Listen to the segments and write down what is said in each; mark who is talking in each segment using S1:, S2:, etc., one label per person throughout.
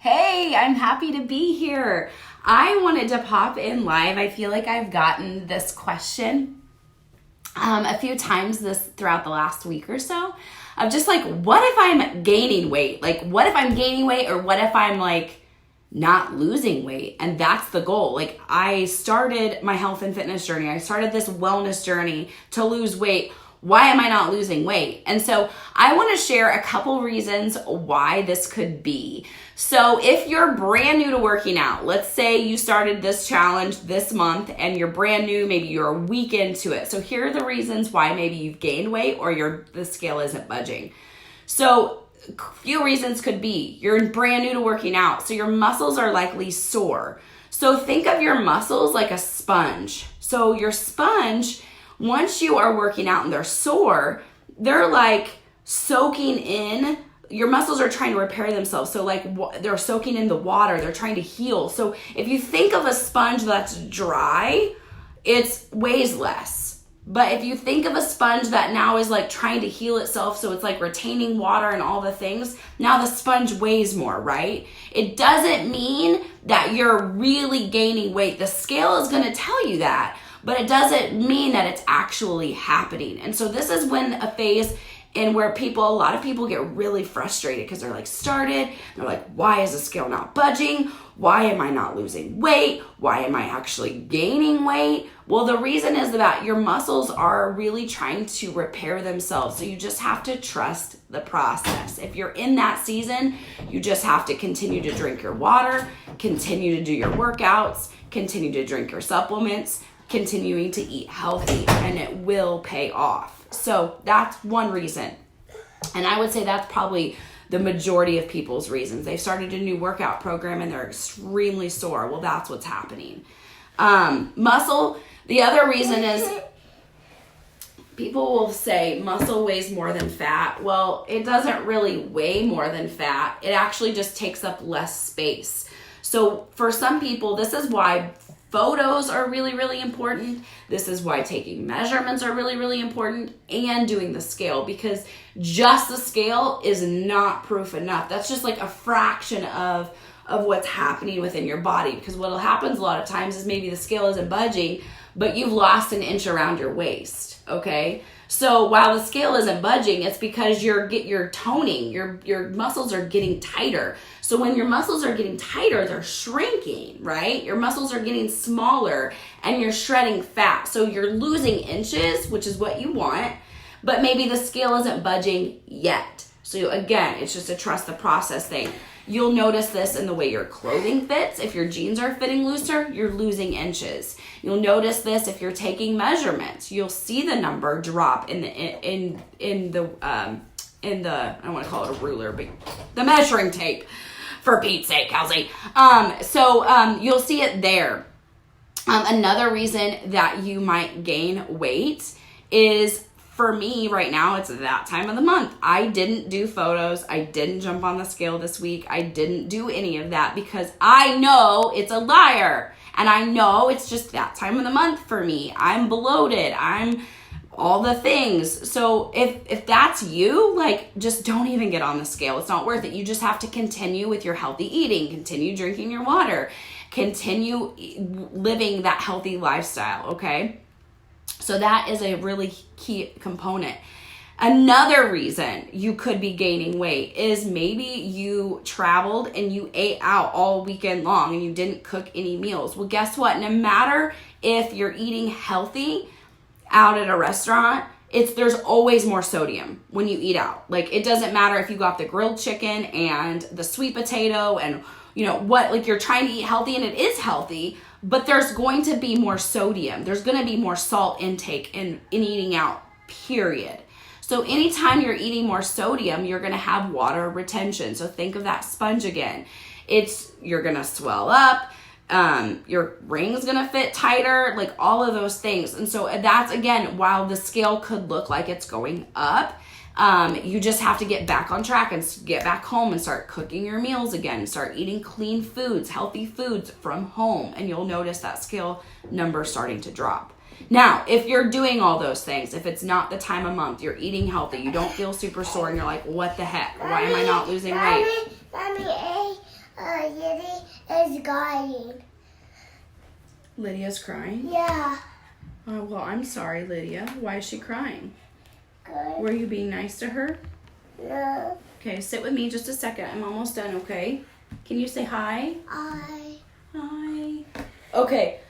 S1: Hey, I'm happy to be here. I wanted to pop in live. I feel like I've gotten this question a few times throughout the last week or so of just like, what if I'm gaining weight? Like, what if I'm gaining weight, or what if I'm like not losing weight? And that's the goal. Like, I started my health and fitness journey. I started this wellness journey to lose weight. Why am I not losing weight? And so I want to share a couple reasons why this could be. So if you're brand new to working out, let's say you started this challenge this month and you're brand new, maybe you're a week into it. So here are the reasons why maybe you've gained weight or the scale isn't budging. So a few reasons could be you're brand new to working out, so your muscles are likely sore. So think of your muscles like a sponge. So your sponge, once you are working out and they're sore, they're like soaking in. Your muscles are trying to repair themselves. So like they're soaking in the water. They're trying to heal. So if you think of a sponge that's dry, it weighs less. But if you think of a sponge that now is like trying to heal itself, so it's like retaining water and all the things, now the sponge weighs more, right? It doesn't mean that you're really gaining weight. The scale is going to tell you that, but it doesn't mean that it's actually happening. And so this is when a phase in where a lot of people get really frustrated because they're like they're like, why is the scale not budging? Why am I not losing weight? Why am I actually gaining weight? Well, the reason is that your muscles are really trying to repair themselves. So you just have to trust the process. If you're in that season, you just have to continue to drink your water, continue to do your workouts, continue to drink your supplements, continuing to eat healthy, and it will pay off. So that's one reason. And I would say that's probably the majority of people's reasons. They've started a new workout program and they're extremely sore. Well, that's what's happening. Muscle, the other reason is people will say muscle weighs more than fat. Well, it doesn't really weigh more than fat. It actually just takes up less space. So for some people, this is why photos are really, really important. This is why taking measurements are really, really important, and doing the scale, because just the scale is not proof enough. That's just like a fraction of what's happening within your body, because what happens a lot of times is maybe the scale isn't budging, but you've lost an inch around your waist, okay? So while the scale isn't budging, it's because you're toning, your muscles are getting tighter. So when your muscles are getting tighter, they're shrinking, right? Your muscles are getting smaller and you're shredding fat. So you're losing inches, which is what you want, but maybe the scale isn't budging yet. So again, it's just a trust the process thing. You'll notice this in the way your clothing fits. If your jeans are fitting looser, you're losing inches. You'll notice this if you're taking measurements. You'll see the number drop in the I don't want to call it a ruler, but the measuring tape, for Pete's sake, Kelsey. You'll see it there. Another reason that you might gain weight is, for me right now, it's that time of the month. I didn't do photos. I didn't jump on the scale this week. I didn't do any of that because I know it's a liar. And I know it's just that time of the month for me. I'm bloated. I'm all the things. So if that's you, like, just don't even get on the scale. It's not worth it. You just have to continue with your healthy eating, continue drinking your water, continue living that healthy lifestyle, okay? So that is a really key component. Another reason you could be gaining weight is maybe you traveled and you ate out all weekend long and you didn't cook any meals. Well, guess what? No matter if you're eating healthy out at a restaurant, there's always more sodium when you eat out. Like, it doesn't matter if you got the grilled chicken and the sweet potato and you're trying to eat healthy, and it is healthy, but there's going to be more sodium. There's going to be more salt intake in eating out, period. So anytime you're eating more sodium, you're going to have water retention. So think of that sponge again. You're going to swell up. Your ring's going to fit tighter, like all of those things. And so that's, again, while the scale could look like it's going up, you just have to get back on track and get back home and start cooking your meals again. Start eating clean foods, healthy foods from home, and you'll notice that scale number starting to drop. Now, if you're doing all those things, if it's not the time of month, you're eating healthy, you don't feel super sore, and you're like, what the heck? Why am I not losing weight?
S2: Mommy, is crying.
S1: Lydia's crying?
S2: Yeah.
S1: Oh, well, I'm sorry, Lydia. Why is she crying?
S2: Good.
S1: Were you being nice to her?
S2: No.
S1: Okay, sit with me just a second. I'm almost done, okay? Can you say hi?
S2: I.
S1: Hi. Okay.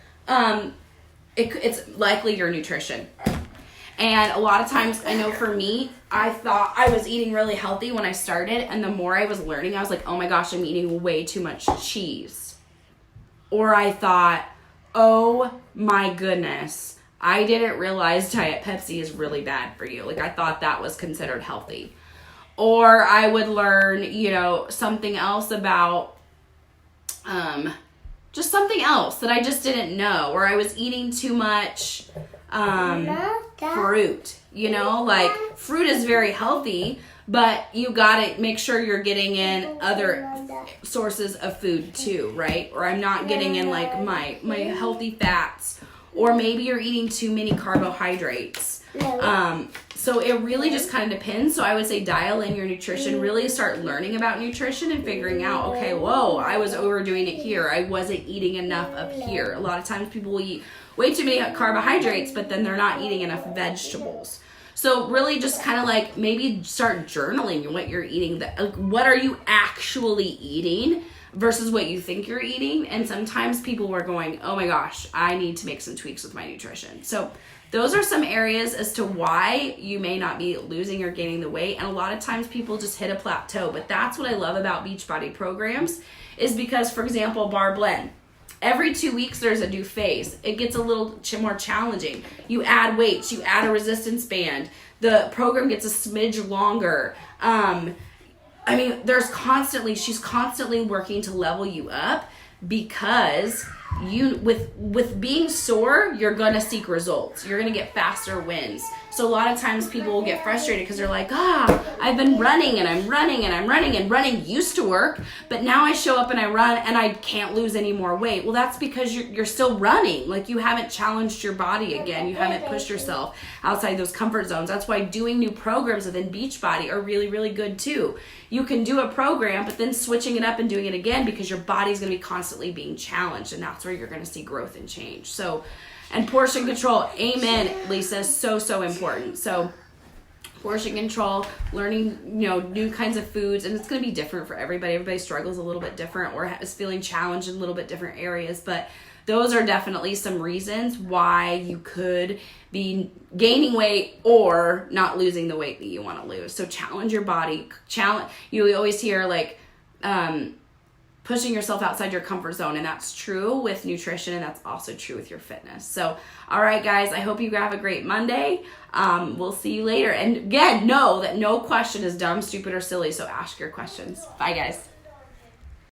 S1: It's likely your nutrition. And a lot of times, I know for me, I thought I was eating really healthy when I started, and the more I was learning, I was like, oh my gosh, I'm eating way too much cheese. Or I thought, oh my goodness, I didn't realize Diet Pepsi is really bad for you. Like, I thought that was considered healthy. Or I would learn, something else about, just something else that I just didn't know. Or I was eating too much, fruit, like fruit is very healthy, but you gotta make sure you're getting in other sources of food too, right? Or I'm not getting in like my healthy fats, or maybe you're eating too many carbohydrates. So it really just kind of depends. So I would say dial in your nutrition, really start learning about nutrition and figuring out, okay, whoa, I was overdoing it here. I wasn't eating enough up here. A lot of times people will eat way too many carbohydrates, but then they're not eating enough vegetables. So really just kind of like maybe start journaling what you're eating. What are you actually eating versus what you think you're eating? And sometimes people were going, oh my gosh, I need to make some tweaks with my nutrition. So those are some areas as to why you may not be losing or gaining the weight. And a lot of times people just hit a plateau. But that's what I love about Beachbody programs is because, for example, Bar Blend. Every 2 weeks, there's a new phase. It gets a little more challenging. You add weights. You add a resistance band. The program gets a smidge longer. She's constantly working to level you up because with being sore, you're going to seek results. You're going to get faster wins. So a lot of times people will get frustrated because they're like, I've been running and I'm running and I'm running, and running used to work, but now I show up and I run and I can't lose any more weight. Well, that's because you're still running. Like, you haven't challenged your body again. You haven't pushed yourself outside those comfort zones. That's why doing new programs within Beachbody are really, really good too. You can do a program, but then switching it up and doing it again because your body's going to be constantly being challenged, and that's where you're going to see growth and change. So, and portion control, amen, Lisa, so important. So portion control, learning, new kinds of foods, and it's going to be different for everybody. Everybody struggles a little bit different or is feeling challenged in a little bit different areas, but those are definitely some reasons why you could be gaining weight or not losing the weight that you want to lose. So challenge your body. You always hear like, pushing yourself outside your comfort zone, and that's true with nutrition, and that's also true with your fitness. So, all right, guys, I hope you have a great Monday. We'll see you later. And again, know that no question is dumb, stupid, or silly, so ask your questions. Bye, guys.